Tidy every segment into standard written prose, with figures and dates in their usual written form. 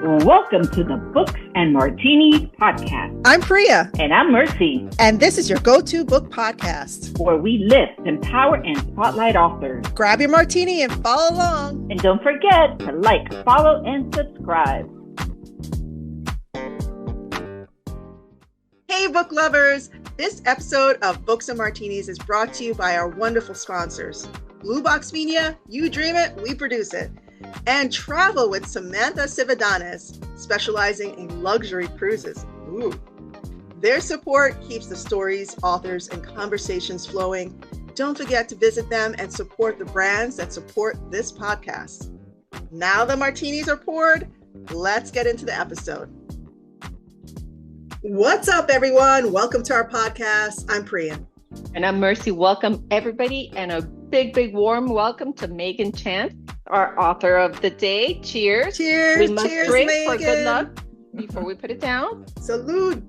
Welcome to the Books and Martinis Podcast. I'm Priya. And I'm Mercy. And this is your go-to book podcast, where we lift, empower, and spotlight authors. Grab your martini and follow along. And don't forget to like, follow, and subscribe. Hey, book lovers. This episode of Books and Martinis is brought to you by our wonderful sponsors. Blue Box Media, you dream it, we produce it. And Travel with Samantha Sivadanes, specializing in luxury cruises. Ooh. Their support keeps the stories, authors, and conversations flowing. Don't forget to visit them and support the brands that support this podcast. Now the martinis are poured, let's get into the episode. What's up, everyone? Welcome to our podcast. I'm Priya. And I'm Mercy. Welcome, everybody, and a big warm welcome to Megan Chance, our author of the day. Cheers. Cheers. We must cheers, drink Megan. for good luck before we put it down. Salud.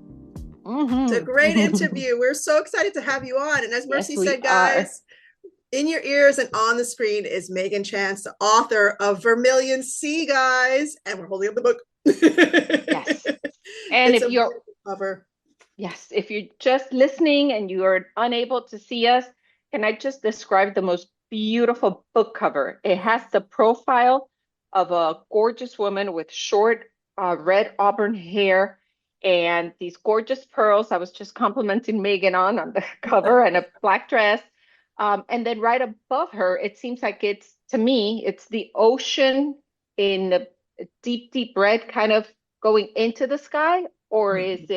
Mm-hmm. It's a great interview. We're so excited to have you on. And as Mercy Yes, said, guys, in your ears and on the screen is Megan Chance, the author of Vermilion Sea, guys. And we're holding up the book. Yes. And it's if you're cover. Yes, if you're just listening and you are unable to see us, can I just describe the most beautiful book cover? It has the profile of a gorgeous woman with short red auburn hair and these gorgeous pearls. I was just complimenting Megan on the cover, and a black dress. And then right above her, it seems like to me, it's the ocean in the deep red kind of going into the sky. Or is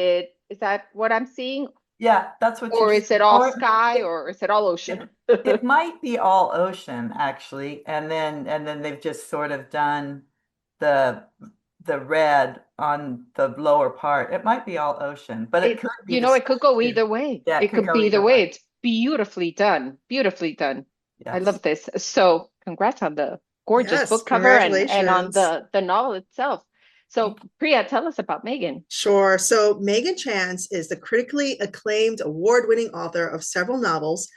that what I'm seeing? Yeah, that's what. Or is it all sky, or is it all ocean? It might be all ocean, actually, and then they've just sort of done the red on the lower part. It might be all ocean, but it could be. It could go either way. Yeah, it could be either way. It's beautifully done. Beautifully done. Yes. I love this. So, congrats on the gorgeous book cover and on the novel itself. So, Priya, tell us about Megan. Sure. So, Megan Chance is the critically acclaimed award-winning author of several novels.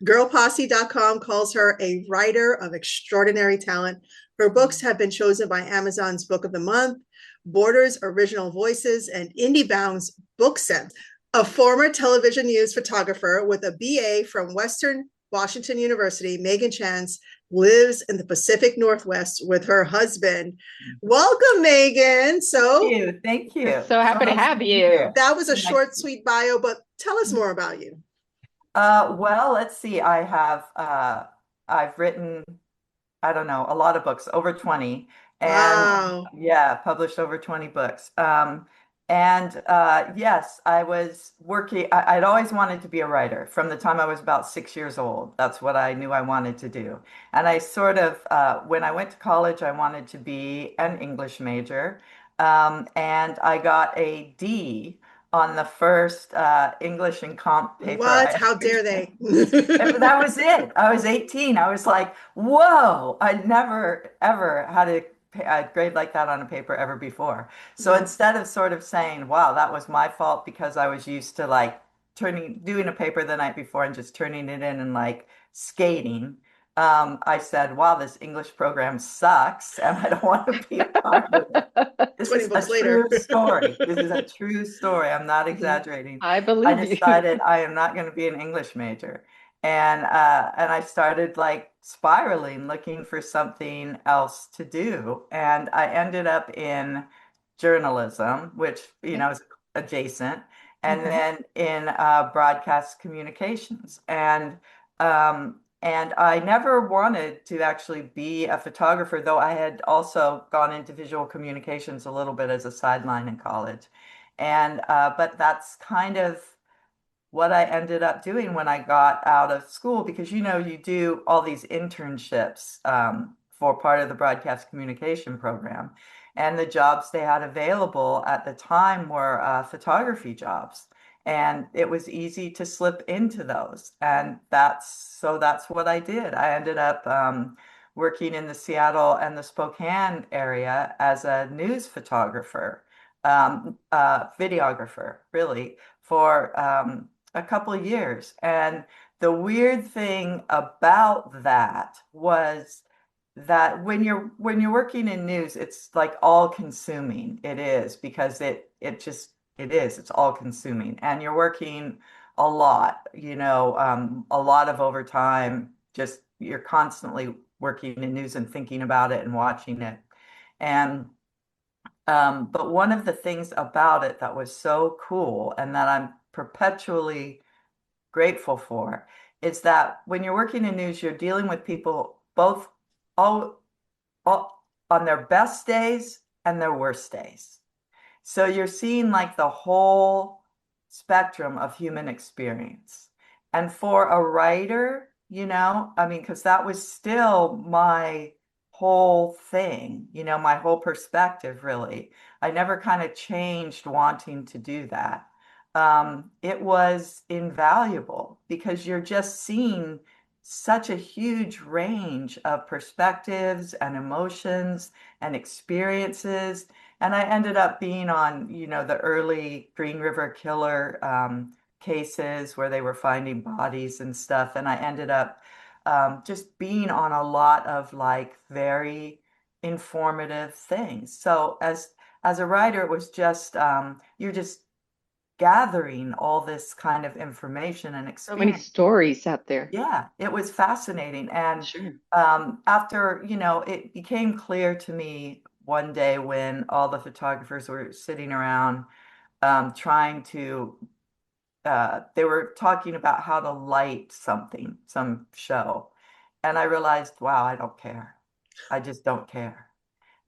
Girlposse.com calls her a writer of extraordinary talent. Her books have been chosen by Amazon's Book of the Month, Borders Original Voices, and IndieBound's Book Sense. A former television news photographer with a BA from Western Washington University, Megan Chance lives in the Pacific Northwest with her husband. Welcome, Megan. Thank you. So happy to have you. That was a short, sweet bio, but tell us more about you. Well, let's see. I've written, I don't know, a lot of books, over 20, and wow. Published over 20 books. Yes, I was working. I'd always wanted to be a writer from the time I was about 6 years old. That's what I knew I wanted to do. And I sort of, when I went to college, I wanted to be an English major. And I got a D on the first English and Comp paper. What? How dare they? That was it. I was 18. I was like, whoa, I'd never, ever had a grade like that on a paper ever before. So instead of sort of saying, wow, that was my fault because I was used to like doing a paper the night before and just turning it in and like skating, I said, wow, this English program sucks and I don't want to be a part of it. This is a true story. This is a true story. I'm not exaggerating. I believe I decided I am not going to be an English major. And I started like spiraling, looking for something else to do. And I ended up in journalism, which, is adjacent, and then in broadcast communications. And I never wanted to actually be a photographer, though I had also gone into visual communications a little bit as a sideline in college. And but that's kind of what I ended up doing when I got out of school, because, you do all these internships for part of the broadcast communication program. And the jobs they had available at the time were photography jobs. And it was easy to slip into those. And that's what I did. I ended up working in the Seattle and the Spokane area as a news photographer, videographer, really, for a couple of years. And the weird thing about that was that when you're working in news, it's like all consuming. It is because it is. It's all consuming, and you're working a lot. A lot of overtime. Just you're constantly working in news and thinking about it and watching it, and but one of the things about it that was so cool and that I'm perpetually grateful for is that when you're working in news, you're dealing with people both all, all on their best days and their worst days. So you're seeing like the whole spectrum of human experience. And for a writer, I mean, because that was still my whole thing, my whole perspective, really. I never kind of changed wanting to do that. It was invaluable because you're just seeing such a huge range of perspectives and emotions and experiences. And I ended up being on, the early Green River Killer cases where they were finding bodies and stuff. And I ended up just being on a lot of like very informative things. So as a writer, it was just you're just gathering all this kind of information and So many experience. stories out there. Yeah, it was fascinating. And Sure. after, it became clear to me one day when all the photographers were sitting around trying to, they were talking about how to light something, some show. And I realized, wow, I don't care. I just don't care.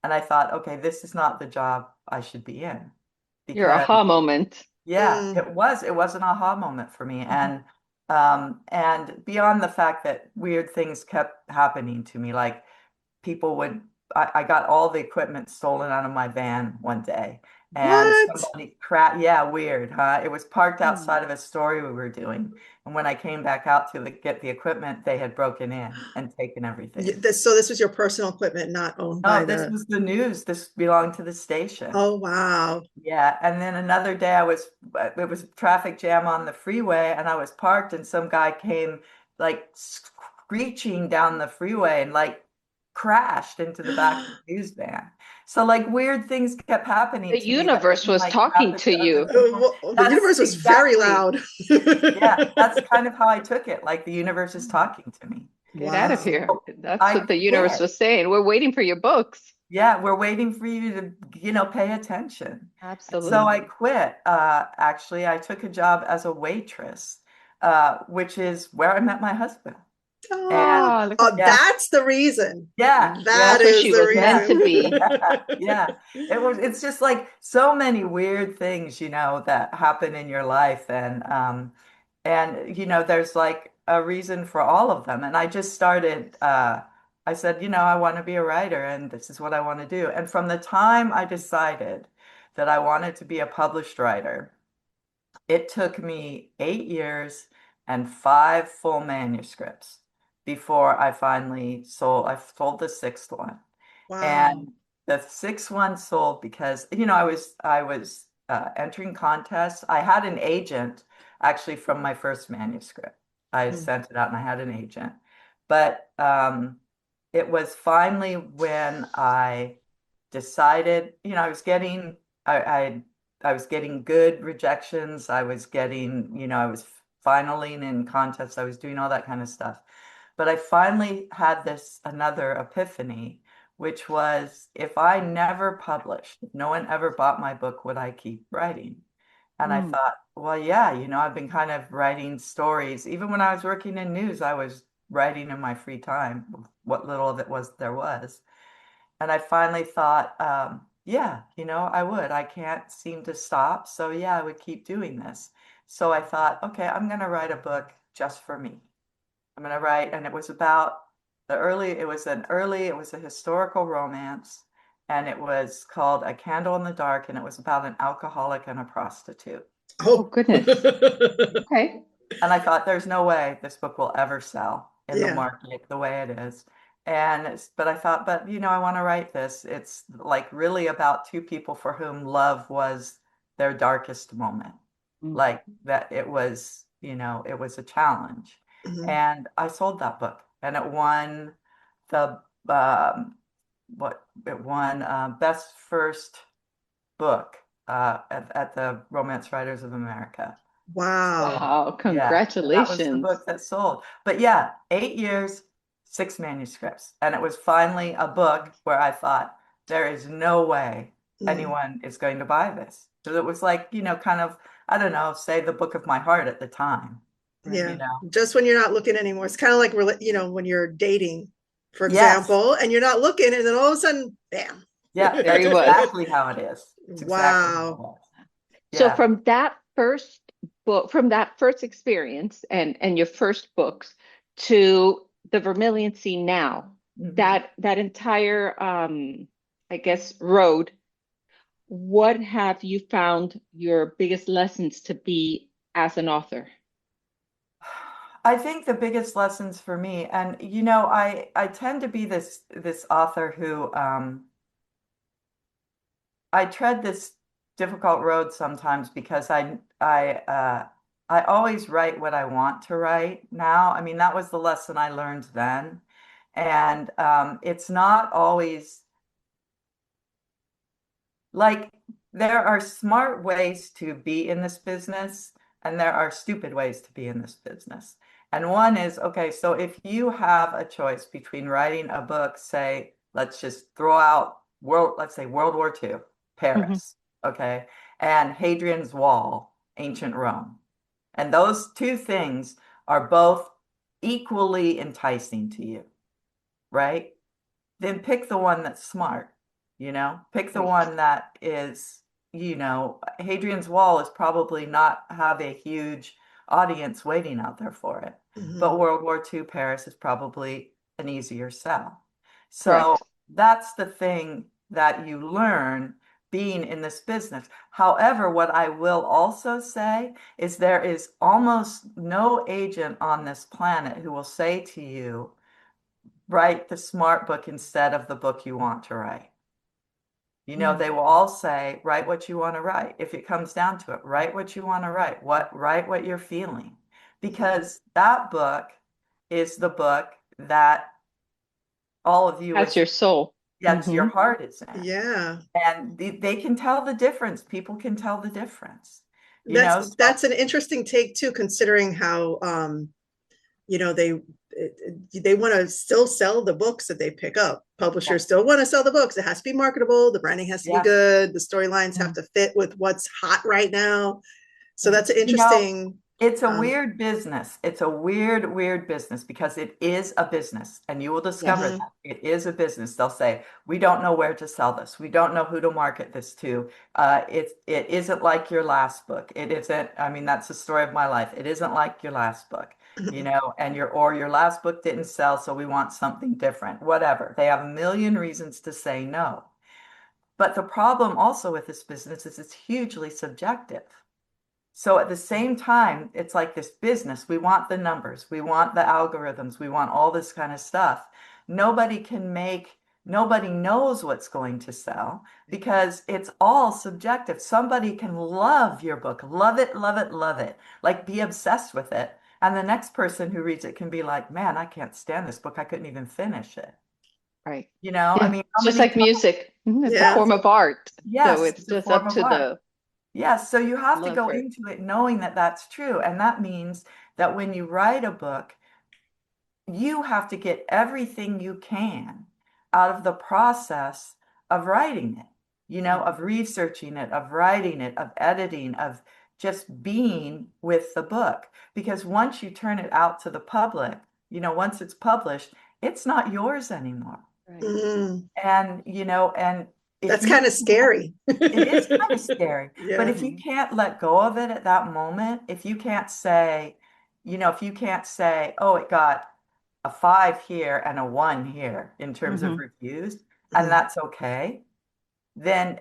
And I thought, okay, this is not the job I should be in Your because aha moment. yeah, it was an aha moment for me. And beyond the fact that weird things kept happening to me, like people would I got all the equipment stolen out of my van one day and What? somebody yeah, weird, huh? It was parked outside of a story we were doing. And when I came back out to get the equipment, they had broken in and taken everything. So this was your personal equipment, not owned by No, this the. was the news. This belonged to the station. Oh, wow. Yeah, and then another day it was a traffic jam on the freeway and I was parked and some guy came like screeching down the freeway and like crashed into the back of the news van. So like weird things kept happening The to me that universe didn't was like talking happen to to other you. people. Well, the That's universe was very exactly, loud. yeah, that's kind of how I took it. Like the universe is talking to me. Get out of Wow. here. So That's I what the universe quit. was saying. We're waiting for your books. Yeah, we're waiting for you to, pay attention. And so I Absolutely. quit. Actually, I took a job as a waitress, which is where I met my husband. And Oh, Oh, look at yeah, that's the reason. yeah, That that's where is she the was meant yeah, to be. yeah. It's just like so many weird things, that happen in your life. And there's like a reason for all of them. And I just started, I said, I want to be a writer and this is what I want to do. And from the time I decided that I wanted to be a published writer, it took me 8 years and five full manuscripts before I sold the sixth one. Wow. And the sixth one sold because, I was entering contests. I had an agent actually from my first manuscript. I had Mm. sent it out and I had an agent. But it was finally when I decided, I was getting good rejections. I was getting, I was finaling in contests. I was doing all that kind of stuff. But I finally had this another epiphany, which was if I never published, if no one ever bought my book, would I keep writing? And I Mm. thought, well, yeah, I've been kind of writing stories. Even when I was working in news, I was writing in my free time, what little of it was there was. And I finally thought, yeah, I would. I can't seem to stop. So yeah, I would keep doing this. So I thought, okay, I'm going to write a book just for me. I'm going to write, and it was about it was a historical romance, and it was called A Candle in the Dark, and it was about an alcoholic and a prostitute. Oh, Oh. goodness. Okay. And I thought, there's no way this book will ever sell in the Yeah. market the way it is. But I thought, but I want to write this. It's like really about two people for whom love was their darkest moment. Mm. Like that it was a challenge. Mhm. And I sold that book and it won the what it won best first book at the Romance Writers of America. Wow. Wow, Yeah, that was the congratulations. book that sold. But yeah, 8 years, 6 manuscripts. And it was finally a book where I thought, there is no way Mm. anyone is going to buy this. Because it was like, kind of, I don't know, say the book of my heart at the time. Yeah. You know? Just when you're not looking anymore. It's kind of like, when you're dating, for Yes. example, and you're not looking, and then all of a sudden, bam. Yeah, There that's he was. exactly how it is. It's exactly how it Wow. was. So Yeah. from that first book, from that first experience and your first books to the Vermilion Sea now, Mhm. that entire I guess road, what have you found your biggest lessons to be as an author? I think the biggest lessons for me, and I tend to be this author who I tread this difficult road sometimes because I always write what I want to write now. I mean, that was the lesson I learned then. And it's not always like there are smart ways to be in this business, and there are stupid ways to be in this business. And one is, okay, so if you have a choice between writing a book, say, let's just throw out let's say World War II, Mhm. Paris, okay, and Hadrian's Wall, ancient Rome. And those two things are both equally enticing to you, right? Then pick the one that's smart, pick the Right. one that is, Hadrian's Wall is probably not have a huge audience waiting out there for it. Mhm. But World War II Paris is probably an easier sell. So Correct. that's the thing that you learn being in this business. However, what I will also say is there is almost no agent on this planet who will say to you, write the smart book instead of the book you want to write. They will all say, write what you want to write. If it comes down to it, write what you want to write. Write what you're feeling. Because that book is the book that all of you would That's say, your soul. yes, your Hmm. heart is in. Yeah. And they can tell the difference. People can tell the difference. That's So that's an interesting take too, considering how you know they want to still sell the books that they pick up. Publishers yes, still want to sell the books. It has to be marketable, the branding has to be yes. good, the storylines have Mm. to fit with what's hot right now. So Right. that's an You know, interesting It's a um weird business. It's a weird, weird business because it is a business, and you will discover Yes. mhm, that it is a business. They'll say, "We don't know where to sell this. We don't know who to market this to. It isn't like your last book. It isn't. I mean, that's the story of my life. It isn't like your last book, and your last book didn't sell, so we want something different. Whatever. They have a million reasons to say no. But the problem also with this business is it's hugely subjective. So at the same time, it's like this business. We want the numbers, we want the algorithms, we want all this kind of stuff. Nobody knows what's going to sell because it's all subjective. Somebody can love your book, love it, love it, love it, like be obsessed with it. And the next person who reads it can be like, man, I can't stand this book. I couldn't even finish it. Right. I Yeah. mean, It's how just many like times? music. Mhm. It's a yeah. form Yes, of art. So yes, it's it's a just form up of to art. the Yes, so you have to love go for it. into it knowing that that's true. And that means that when you write a book, you have to get everything you can out of the process of writing it, of researching it, of writing it, of editing, of just being with the book. Because once you turn it out to the public, once it's published, it's not yours anymore. Right. Mhm. And if That's you kind of scary. it is kind of scary, but Yeah. if you Hmm. can't let go of it at that moment, if you can't say, oh, it got a 5 here and a 1 here in terms of Hmm. reviews, and Mhm. that's okay, then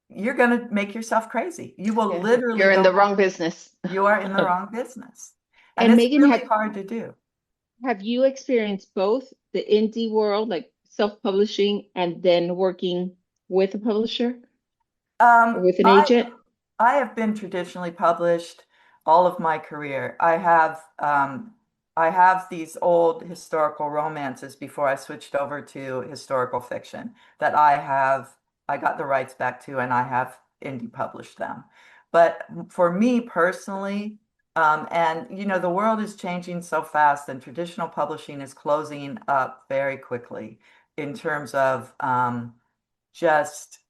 you're going to make yourself crazy. You will Yeah. literally You're in go the home. wrong business. You are in the wrong business. And And it's Megan, really hard to do. have you experienced both the indie world, like self-publishing, and then working with a publisher or Um, with an I agent? I have been traditionally published all of my career. I have I have these old historical romances before I switched over to historical fiction that I got the rights back to, and I have indie published them. But for me personally, and the world is changing so fast, and traditional publishing is closing up very quickly in terms of just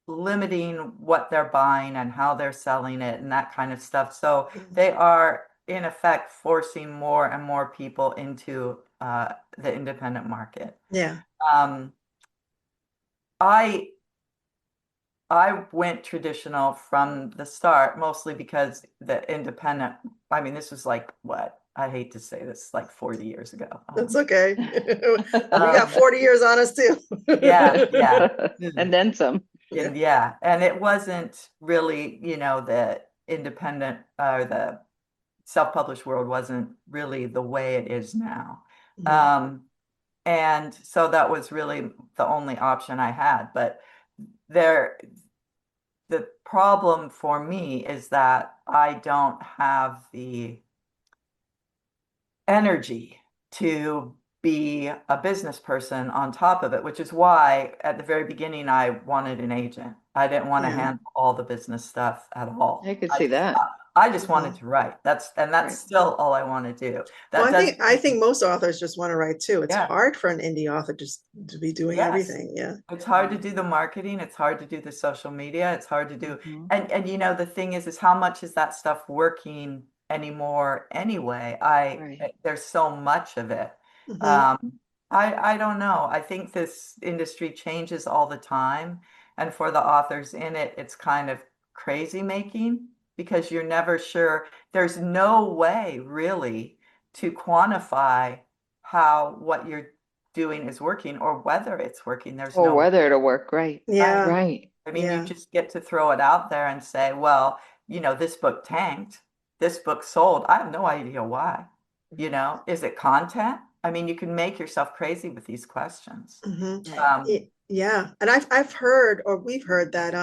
limiting what they're buying and how they're selling it and that kind of stuff. So they are, in effect, forcing more and more people into the independent market. Yeah. Um, I I went traditional from the start, mostly because the independent, I mean, this was like what? I hate to say this, like 40 years ago. That's okay. We got Um, 40 years on us too. yeah. And then some. And yeah, and it wasn't really, the independent or the self-published world wasn't really the way it is now. Mhm. And so that was really the only option I had. But there, the problem for me is that I don't have the energy to be a business person on top of it, which is why at the very beginning I wanted an agent. I didn't want to Yeah. handle all the business stuff at all. I could see that. I just wanted to write. That's Right. still all I want to do. That Well, doesn't I think most authors just want to write too. It's Yeah. hard for an indie author just to be doing Yes. everything. Yeah. It's hard to do the marketing. It's hard to do the social media. It's hard to do, Mhm. and the thing is how much is that stuff working anymore anyway? Right. There's so much of it. Mhm. I don't know. I think this industry changes all the time, and for the authors in it, it's kind of crazy making because you're never sure. There's no way really to quantify how what you're doing is working or whether it's working. There's Or no whether it'll work. Right. Yeah. Right. I mean, you Yeah. just get to throw it out there and say, well, this book tanked, this book sold. I have no idea why. Is it content? I mean, you can make yourself crazy with these questions. Mhm. Right. Yeah. And I've heard, or we've heard that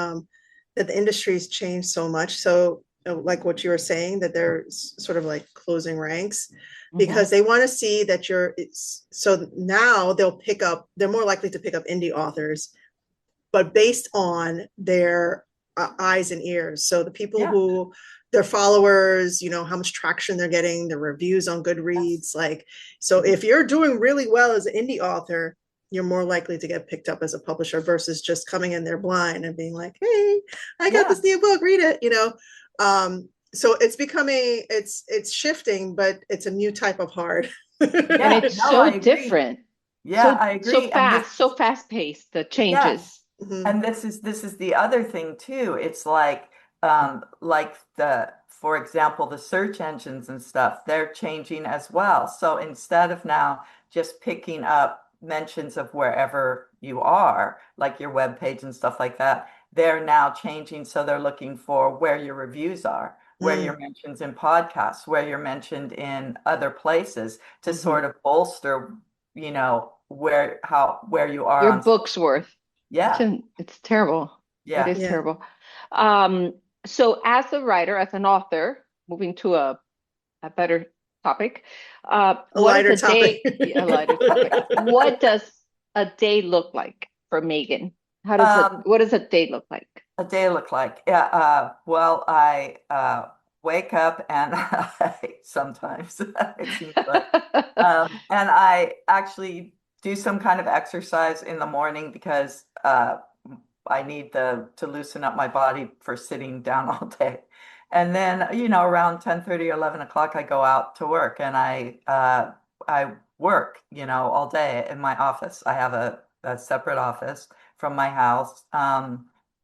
that the industry's changed so much. So like what you were saying, that they're sort of like closing ranks because they want to see that so now they're more likely to pick up indie authors, but based on their eyes and ears. So the people Yeah. who their followers, how much traction they're getting, the reviews on Goodreads. Like, so if you're doing really well as an indie author, you're more likely to get picked up as a publisher versus just coming in there blind and being like, hey, I got this new book, read it, so it's becoming, it's shifting, but it's a new type of hard. And it's so different. Yeah, I agree. So fast paced, the changes. Yes. And this is the other thing too. It's like for example, the search engines and stuff, they're changing as well. So instead of now just picking up mentions of wherever you are, like your web page and stuff like that, they're now changing. So they're looking for where your reviews are, where your mentions in podcasts, where you're mentioned in other places to sort of bolster, where you are Your on book's worth. Yeah. It's terrible. Yeah. It is terrible. So as a writer, as an author, moving to a better topic, a lighter topic. A lighter topic. What does a day look like for Megan? What does a day look like? A day look like? Yeah. Well, I wake up and sometimes it seems like, and I actually do some kind of exercise in the morning because I need to loosen up my body for sitting down all day. And then, around 10:30, 11 o'clock, I go out to work and I work, all day in my office. I have a separate office from my house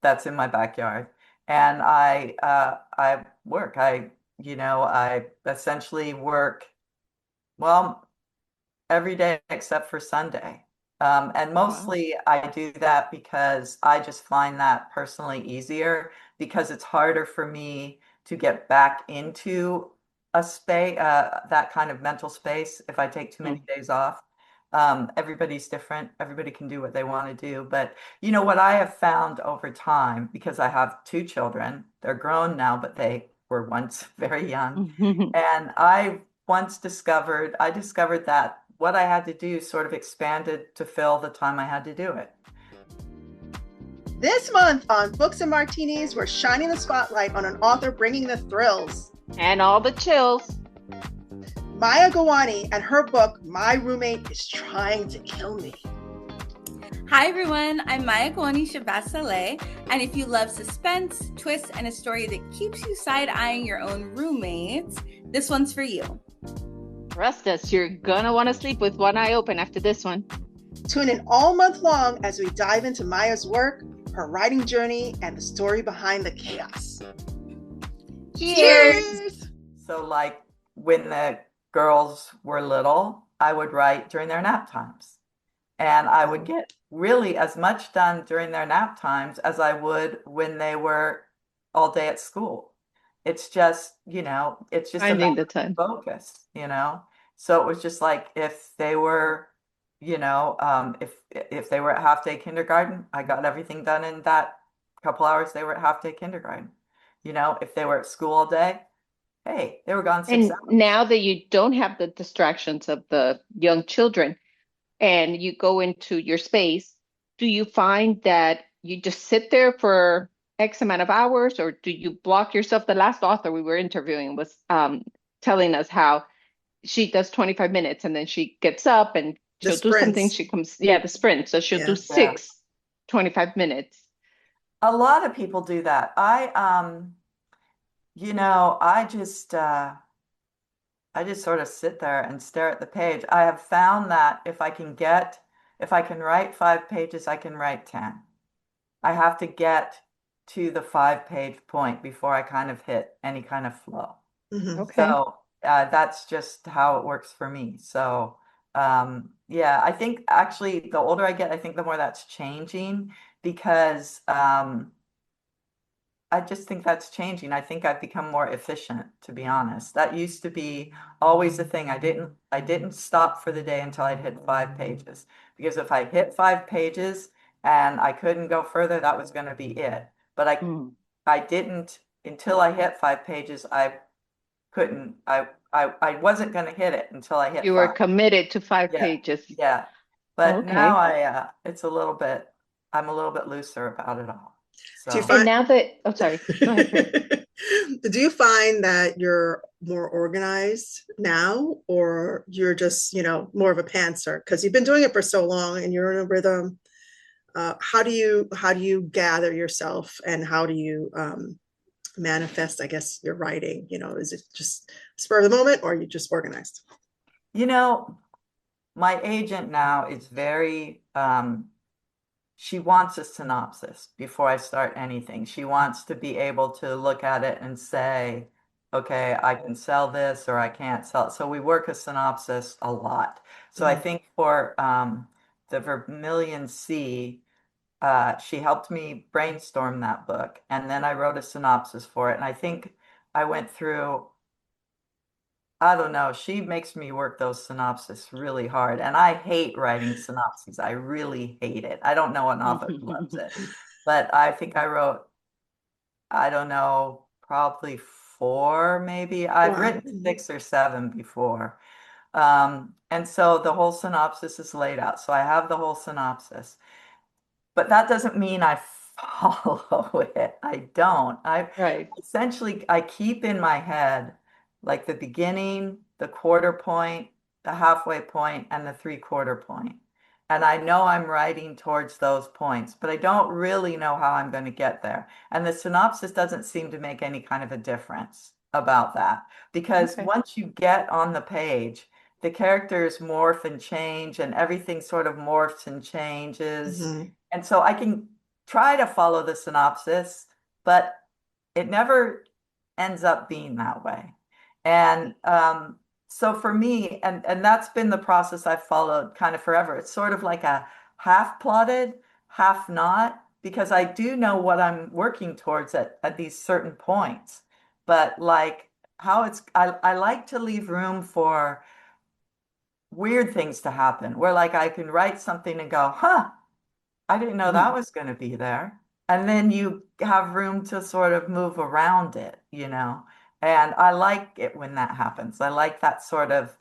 that's in my backyard. And I work. I essentially work, well, every day except for Sunday. And mostly I do that because I just find that personally easier because it's harder for me to get back into a space, that kind of mental space if I take too many days off. Everybody's different. Everybody can do what they want to do. But what I have found over time, because I have two children, they're grown now, but they were once very young. And I discovered that what I had to do sort of expanded to fill the time I had to do it. This month on Books and Martinis, we're shining the spotlight on an author bringing the thrills. And all the chills. Maya Gawani and her book, My Roommate is Trying to Kill Me. Hi everyone, I'm Maya Gawani Shabbat, and if you love suspense, twists, and a story that keeps you side-eyeing your own roommates, this one's for you. Trust us, you're gonna want to sleep with one eye open after this one. Tune in all month long as we dive into Maya's work, her writing journey, and the story behind the chaos. Cheers! So like when the girls were little, I would write during their nap times. And I would get really as much done during their nap times as I would when they were all day at school. It's just, it's just Finding a the time. focus, So it was just like if they were, if they were at half day kindergarten, I got everything done in that couple hours they were at half day kindergarten. If they were at school all day, hey, they were gone 6 hours. Now that you don't have the distractions of the young children and you go into your space, do you find that you just sit there for X amount of hours, or do you block yourself? The last author we were interviewing was telling us how she does 25 minutes and then she gets up and she'll do something. She comes, the sprint. So she'll do 25 minutes. A lot of people do that. I just sort of sit there and stare at the page. I have found that if I can write 5 pages, I can write 10. I have to get to the 5-page point before I kind of hit any kind of flow. Mm-hmm. Okay. So that's just how it works for me. So I think actually the older I get, I think the more that's changing because I just think that's changing. I think I've become more efficient, to be honest. That used to be always the thing. I didn't stop for the day until I'd hit 5 pages. Because if I hit 5 pages and I couldn't go further, that was going to be it. But I didn't until I hit 5 pages. I wasn't going to hit it until I hit 5. You were committed to 5 pages. Yeah. But now I'm a little bit looser about it all. So. And now that, sorry, go ahead. Do you find that you're more organized now, or you're just, more of a pantser? Because you've been doing it for so long and you're in a rhythm. How do you gather yourself, and how do you manifest, I guess, your writing? Is it just spur of the moment, or are you just organized? My agent now is very she wants a synopsis before I start anything. She wants to be able to look at it and say, okay, I can sell this or I can't sell it. So we work a synopsis a lot. So I think for the Vermilion Sea, she helped me brainstorm that book. And then I wrote a synopsis for it. And I think I went through, I don't know, she makes me work those synopses really hard. And I hate writing synopses. I really hate it. I don't know an author who loves it. But I think I wrote, I don't know, probably 4 maybe. I've written 6 or 7 before. And so the whole synopsis is laid out. So I have the whole synopsis. But that doesn't mean I follow it. I don't. Essentially, I keep in my head like the beginning, the quarter point, the halfway point, and the 3/4 point. And I know I'm writing towards those points, but I don't really know how I'm going to get there. And the synopsis doesn't seem to make any kind of a difference about that. Because once you get on the page, the characters morph and change, and everything sort of morphs and changes. Mm-hmm. And so I can try to follow the synopsis, but it never ends up being that way. And so for me, and that's been the process I've followed kind of forever. It's sort of like a half plotted, half not, because I do know what I'm working towards at these certain points. But like I like to leave room for weird things to happen, where like I can write something and go, I didn't know that was going to be there. And then you have room to sort of move around it, And I like it when that happens. I like that sort of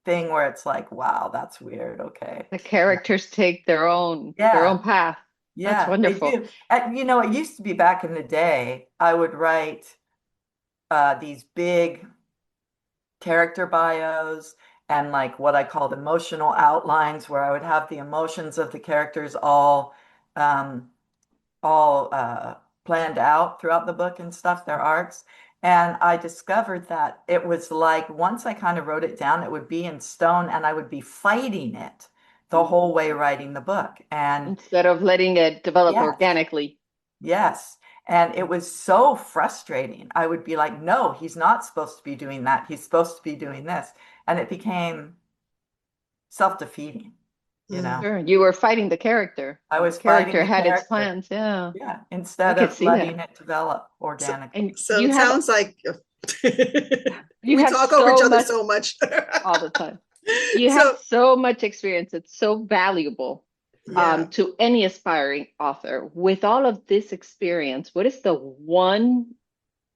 thing where it's like, wow, that's weird. Okay. The characters take their own Yeah. path. That's Yeah, they wonderful. do. And, it used to be back in the day, I would write these big character bios and like what I called emotional outlines, where I would have the emotions of the characters um, all planned out throughout the book and stuff, their arcs. And I discovered that it was like once I kind of wrote it down, it would be in stone and I would be fighting it the whole way writing the book. And Instead of letting it develop yes, organically. yes. And it was so frustrating. I would be like, no, he's not supposed to be doing that. He's supposed to be doing this. And it became self-defeating, you Mm. know. Sure. You were fighting the character. I was The fighting character the had its character. plans. Yeah. Yeah, I instead could of see letting that. it develop So, organically. and So you it have sounds like you we have talk over each so other much so much. all the time. You have So so much experience. It's so valuable yeah. to any aspiring author. With all of this experience, what is the one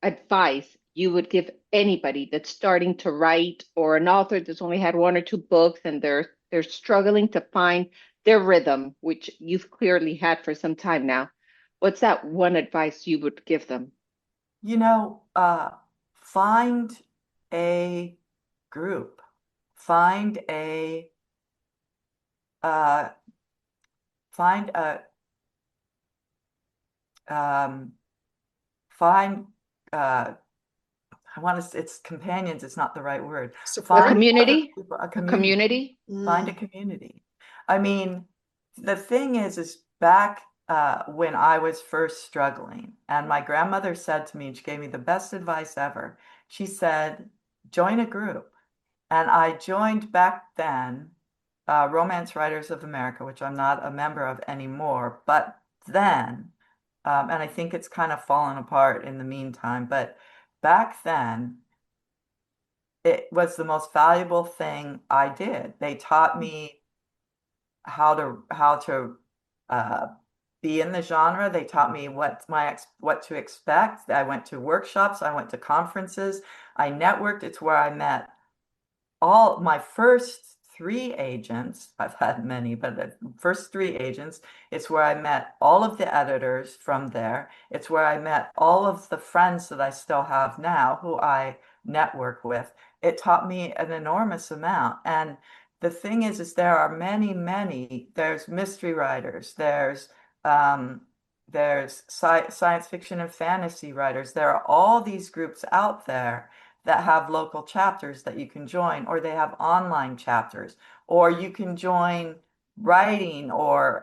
advice you would give anybody that's starting to write, or an author that's only had one or two books and they're struggling to find their rhythm, which you've clearly had for some time now? What's that one advice you would give them? You know, find a group, find a uh, find a find I want to, it's companions, it's not the right word. A Support. Find other community? people, a A community. community? Find a community. I mean, the thing is back when I was first struggling, and my grandmother said to me, and she gave me the best advice ever. She said, join a group. And I joined back then Romance Writers of America, which I'm not a member of anymore, but then, and I think it's kind of fallen apart in the meantime, but back then, it was the most valuable thing I did. They taught me how to uh, be in the genre. They taught me what to expect. I went to workshops. I went to conferences. I networked. It's where I met all my first three agents. I've had many, but the first three agents. It's where I met all of the editors from there. It's where I met all of the friends that I still have now who I network with. It taught me an enormous amount. And the thing is there are many, there's mystery writers, there's science fiction and fantasy writers. There are all these groups out there that have local chapters that you can join, or they have online chapters, or you can join writing or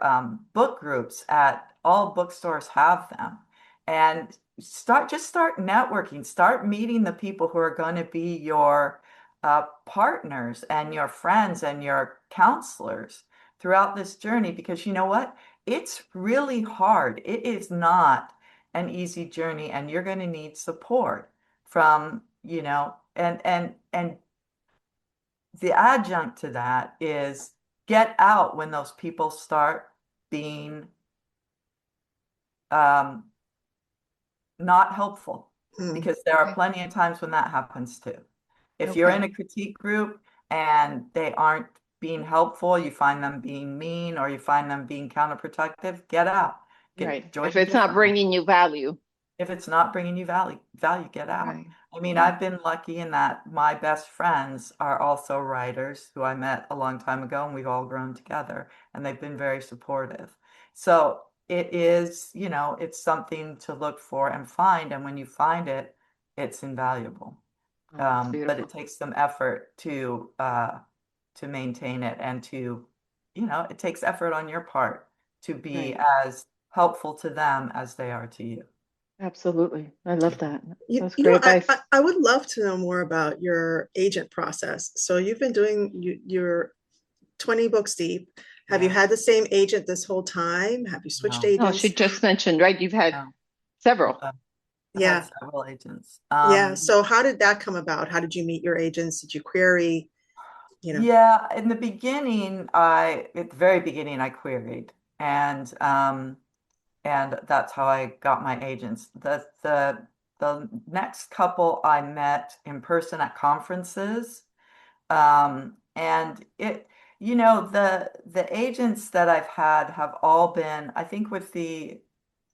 book groups at all bookstores have them. And start networking, start meeting the people who are going to be your partners and your friends and your counselors throughout this journey, because you know what? It's really hard. It is not an easy journey, and you're going to need support from, and the adjunct to that is get out when those people start being not helpful, because there are Okay. plenty of times when that happens too. If you're in a critique group and they aren't being helpful, you find them being mean, or you find them being counterproductive, get out. Right. Join If a it's not different one. bringing you value. If it's not bringing you value, get out. Right. I mean, Right. I've been lucky in that my best friends are also writers who I met a long time ago, and we've all grown together, and they've been very supportive. So it is, it's something to look for and find. And when you find it, it's invaluable. Oh, that's But beautiful. it takes some effort to maintain it, and it takes effort on your part to be Right. as helpful to them as they are to you. Absolutely. I love that. You, That's you great know, advice. I would love to know more about your agent process. So you've been doing you're 20 books deep. Have you Yeah. had the same agent this whole time? Have you switched No. No, she agents? just mentioned, right? You've had No. several. I've Yeah. had several agents. Yeah. So how did that come about? How did you meet your agents? Did you query? Yeah, in the beginning, at the very beginning, I queried, and that's how I got my agents. The the next couple I met in person at conferences. And it, the agents that I've had have all been, I think with the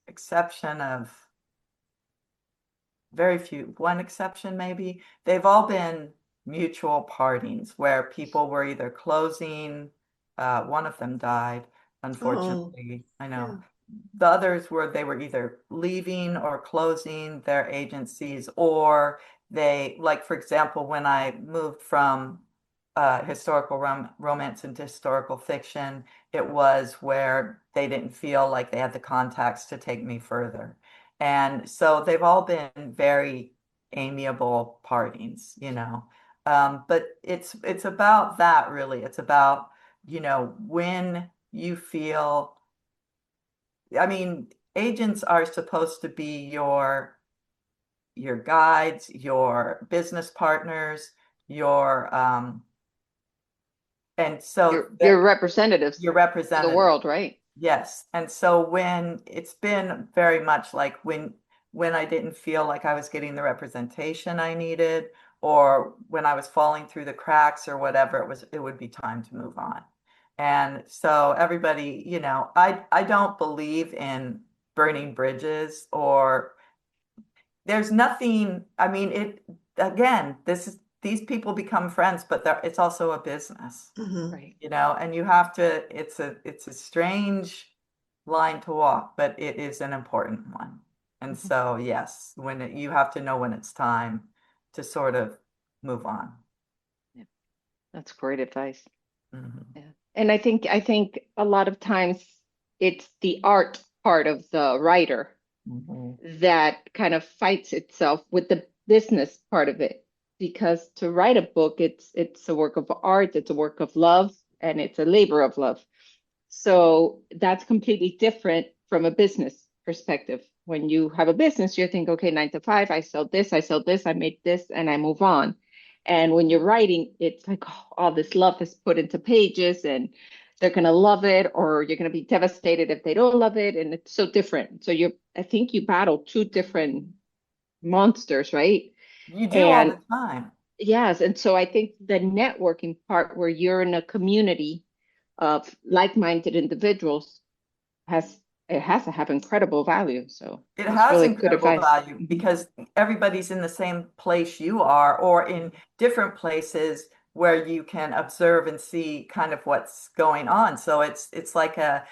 exception of very few, one exception maybe, they've all been mutual partings where people were either closing, one of them died, unfortunately. I know. yeah. The others were they were either leaving or closing their agencies, or they, like for example, when I moved from historical romance into historical fiction, it was where they didn't feel like they had the contacts to take me further. And so they've all been very amiable partings, but it's about that really. It's about, when you feel, I mean, agents are supposed to be your guides, your business partners, and so Your representatives your to the representative. world, right? Yes. And so when it's been very much like when I didn't feel like I was getting the representation I needed, or when I was falling through the cracks or whatever, it would be time to move on. And so everybody, I don't believe in burning bridges, or there's nothing, I mean, again, these people become friends, but it's also a business. Mhm. Right. And you have to, it's a strange line to walk, but it is an important one. And so, yes, you have to know when it's time to sort of move on. Yeah. That's great advice. Mhm. Yeah. And I think a lot of times it's the art part of the writer Mhm. that kind of fights itself with the business part of it. Because to write a book, it's a work of art, it's a work of love, and it's a labor of love. So that's completely different from a business perspective. When you have a business, you think, okay, 9 to 5, I sell this, I made this, and I move on. And when you're writing, it's like, oh, all this love is put into pages, and they're going to love it, or you're going to be devastated if they don't love it. And it's so different. So I think you battle two different monsters, right? You do all And the time. yes, and so I think the networking part where you're in a community of like-minded individuals has to have incredible value. So It that's has really good incredible advice. value because everybody's in the same place you are, or in different places where you can observe and see kind of what's going on. So it's like a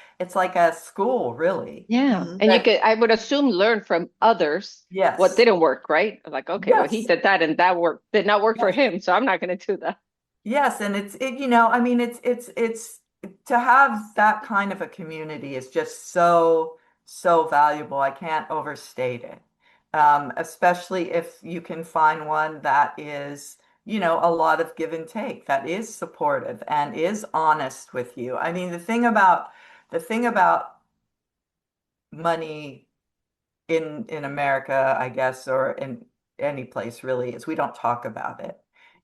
school, really. Yeah. Mhm. And you But could, I would assume, learn from others what yes, didn't work, right? Like, okay, well, he yes, did that and that did not work for yes. him, so I'm not going to do that. Yes, and I mean, it's to have that kind of a community is just so valuable. I can't overstate it. Especially if you can find one that is, a lot of give and take, that is supportive and is honest with you. I mean, the thing about money in America, I guess, or in any place really, is we don't talk about it.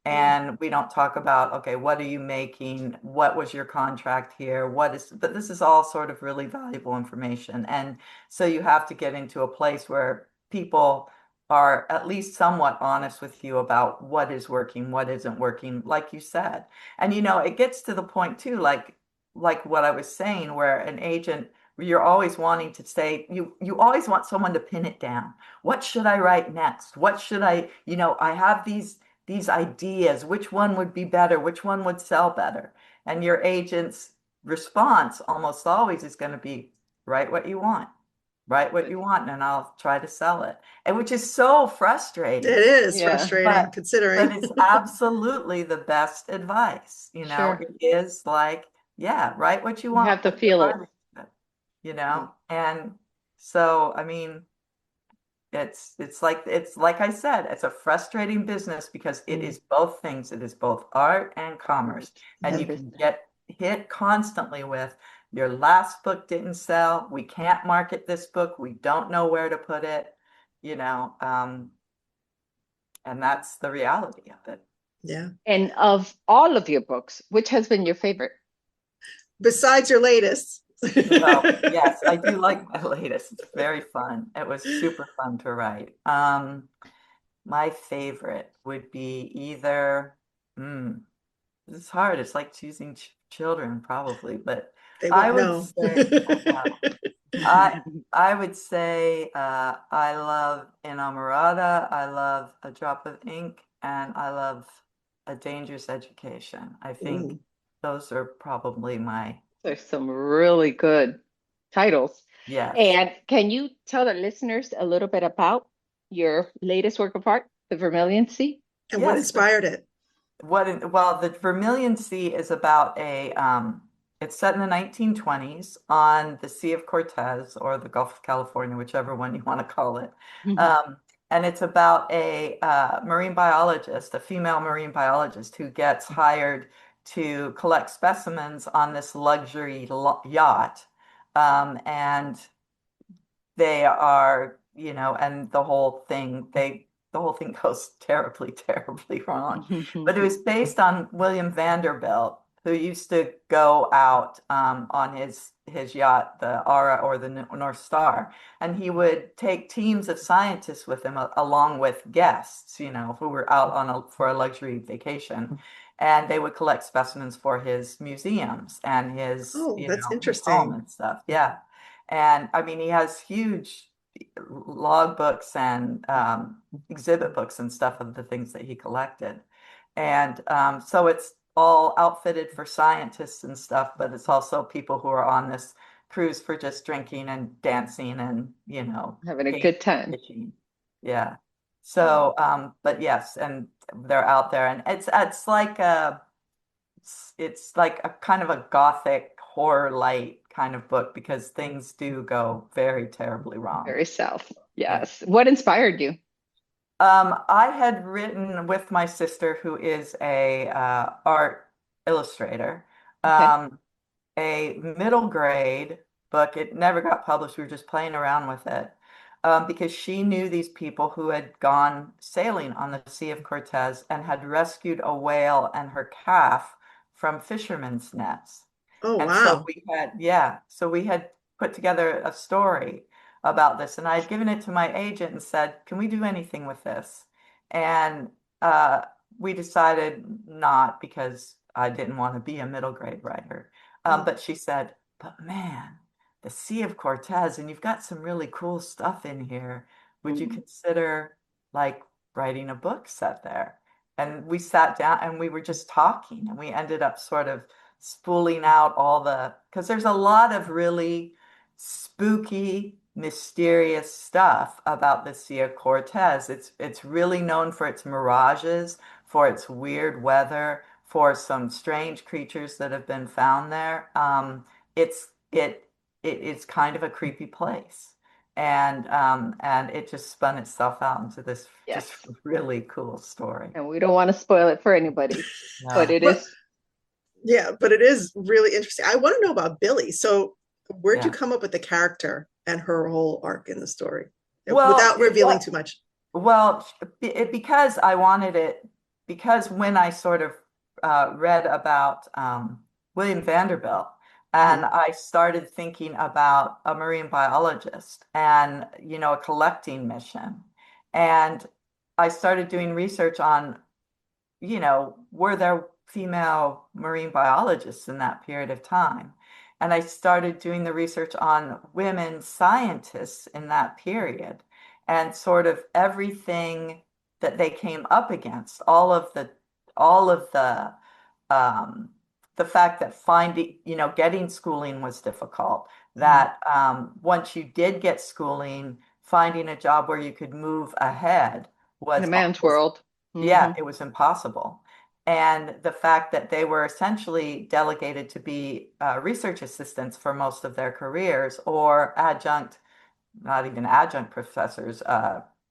And we don't talk about, okay, what are you making? What was your contract here? But this is all sort of really valuable information. And so you have to get into a place where people are at least somewhat honest with you about what is working, what isn't working, like you said. And it gets to the point too, like what I was saying, where an agent, you're always wanting to say, you always want someone to pin it down. What should I write next? What should I have these ideas, which one would be better, which one would sell better? And your agent's response almost always is going to be, write what you want, write what you want, and I'll try to sell it. And which is so frustrating. It is Yeah. frustrating But considering. it's absolutely the best advice. Sure. It is like, yeah, write what you You want, have to put your feel it. heart into it. And so, I mean, it's like I said, it's a frustrating business because it is both things. It is both art and commerce, and And you can business. get hit constantly with your last book didn't sell. We can't market this book. We don't know where to put it. You know, and that's the reality of it. Yeah. And of all of your books, which has been your favorite? Besides your latest, Well, yes, I do like my latest. It's very fun. It was super fun to write. My favorite would be either, hmm, this is hard. It's like choosing ch children, probably, but They I won't would know. say, I know, I I would say I love Enamorada, I love A Drop of Ink, and I love A Dangerous Education. I think Ooh. those are probably my, There's some really good titles. yes. And can you tell the listeners a little bit about your latest work of art, The Vermilion Sea? And what Yes, inspired it? well, the Vermilion Sea is about it's set in the 1920s on the Sea of Cortez or the Gulf of California, whichever one you want to call it. Mhm. Um, and it's about a marine biologist, a female marine biologist who gets hired to collect specimens on this luxury yacht. And they are, and the whole thing goes terribly, terribly wrong. But it was based on William Vanderbilt, who used to go out on his yacht, the Ara or the North Star, and he would take teams of scientists with him along with guests, who were out for a luxury vacation. And they would collect specimens for his museums and Oh, that's his home interesting. and stuff. Yeah. And I mean, he has huge log books and exhibit books and stuff of the things that he collected. And so it's all outfitted for scientists and stuff, but it's also people who are on this cruise for just drinking and dancing and, Having a game good time. fishing. Yeah. So, but yes, and they're out there, and it's like a kind of a gothic horror light kind of book because things do go very terribly wrong. Very south. Yeah. Yes. What inspired you? I had written with my sister, who is a art illustrator, Okay. um, a middle grade book. It never got published. We were just playing around with it because she knew these people who had gone sailing on the Sea of Cortez and had rescued a whale and her calf from fishermen's nets. Oh, And so wow. so we had put together a story about this, and I had given it to my agent and said, "Can we do anything with this?" And uh, we decided not because I didn't want to be a middle grade writer. Mm. But she said, "But man, the Sea of Cortez, and you've got some really cool stuff in here. Would you consider like writing a book set there?" And we sat down and we were just talking, and we ended up sort of spooling out because there's a lot of really spooky, mysterious stuff about the Sea of Cortez. It's really known for its mirages, for its weird weather, for some strange creatures that have been found there. It's it it is kind of a creepy place. And it just spun itself out into this just Yes. really cool story. And we don't want to spoil it for anybody, but No, it But is, yeah, but it is really interesting. I want to know about Billy. So, where'd you yeah. come up with the character and her whole arc in the story Well, without revealing too much? Well, because I wanted it, because when I sort of read about William Vanderbilt, and Mhm. I started thinking about a marine biologist and, a collecting mission. And I started doing research on, were there female marine biologists in that period of time? And I started doing the research on women scientists in that period and sort of everything that they came up against, all of um, the fact that getting schooling was difficult, Mhm. that once you did get schooling, finding a job where you could move ahead in a was man's was world. yeah, Hmm. it was impossible. And the fact that they were essentially delegated to be research assistants for most of their careers or adjunct, not even adjunct professors,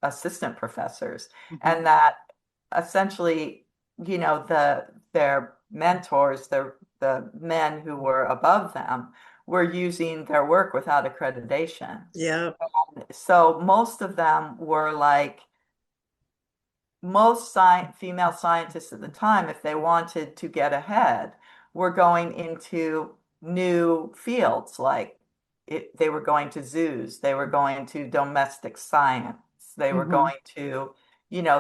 assistant professors, Hmm. and that essentially, their mentors, the men who were above them, were using their work without accreditation. Yeah. So most of them were like most female scientists at the time, if they wanted to get ahead, were going into new fields, like they were going to zoos, they were going to domestic science, they were going to,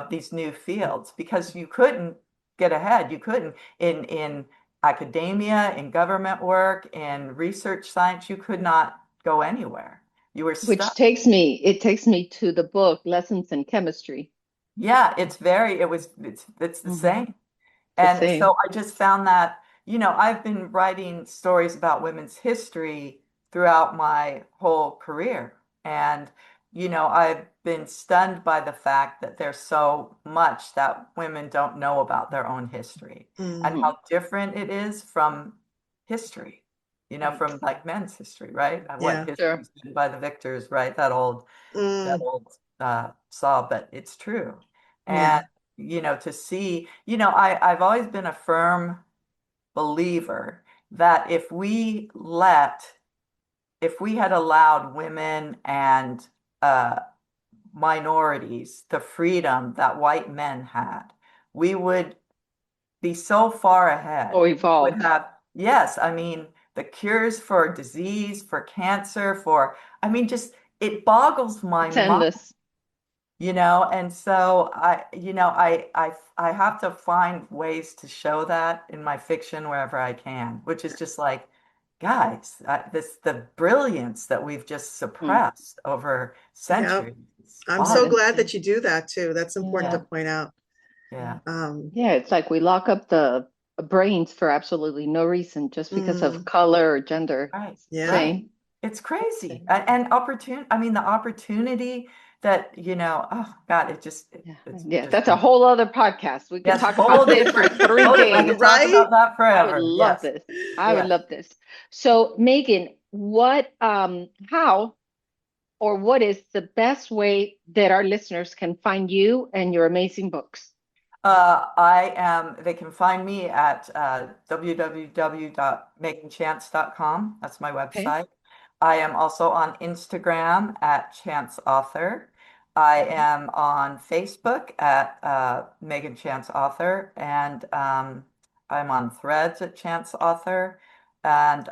these new fields, because you couldn't get ahead. You couldn't in academia, in government work, in research science, you could not go anywhere. You were Which stuck. takes me to the book Lessons in Chemistry. Yeah, it's the same. And same. so I just found that, I've been writing stories about women's history throughout my whole career. And, I've been stunned by the fact that there's so much that women don't know about their own history and how different it is from history, from like men's history, right? What history is written by the victors, right? That old saw, but it's true. And, to see, I've always been a firm believer that if we had allowed women and minorities the freedom that white men had, we would be so far ahead. Oh, evolved. Yes, I mean, the cures for disease, for cancer, just it boggles my mind. Endless. And so I have to find ways to show that in my fiction wherever I can, which is just like, guys, the brilliance that we've just suppressed over centuries. I'm so glad that you do that too. That's important to point out. Yeah. It's like we lock up the brains for absolutely no reason, just because of color or gender. Right. Yeah. Right. It's crazy. And the opportunity that, oh God, it's that's a whole other podcast. We can talk about this for 3 days. Right? Talk about that forever. I would love this. I would love this. So Megan, what is the best way that our listeners can find you and your amazing books? They can find me at www.meganchance.com. That's my website. Okay. I am also on Instagram at Chance Author. I am on Facebook at Megan Chance Author, and I'm on Threads at Chance Author. And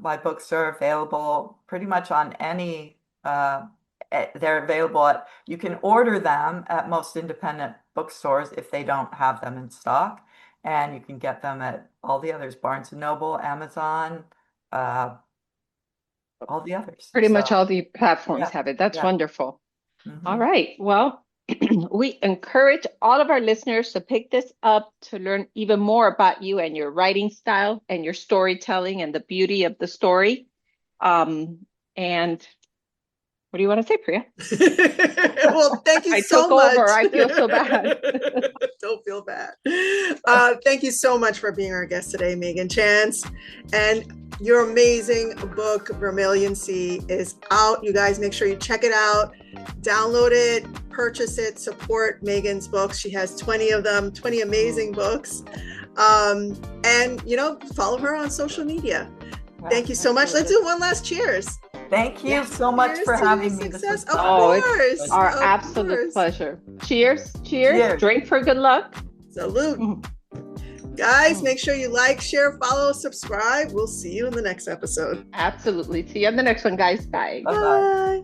my books are available pretty much on any. They're available you can order them at most independent bookstores if they don't have them in stock, and you can get them at all the others, Barnes & Noble, Amazon, all the others. Pretty much all the platforms have it. That's wonderful. All right. Well, we encourage all of our listeners to pick this up to learn even more about you and your writing style and your storytelling and the beauty of the story. And what do you want to say, Priya? Well, thank you so much. I feel so bad. Don't feel bad. Thank you so much for being our guest today, Megan Chance. And your amazing book, Vermilion Sea, is out. You guys make sure you check it out, download it, purchase it, support Megan's books. She has 20 of them, 20 amazing books. And, follow her on social media. Thank you so much. Let's do one last cheers. Thank you so much for having me. Success. Of course. It's our absolute pleasure. Cheers. Cheers. Drink for good luck. Salute. Guys, make sure you like, share, follow, subscribe. We'll see you in the next episode. Absolutely. See you on the next one, guys. Bye. Bye-bye. Bye.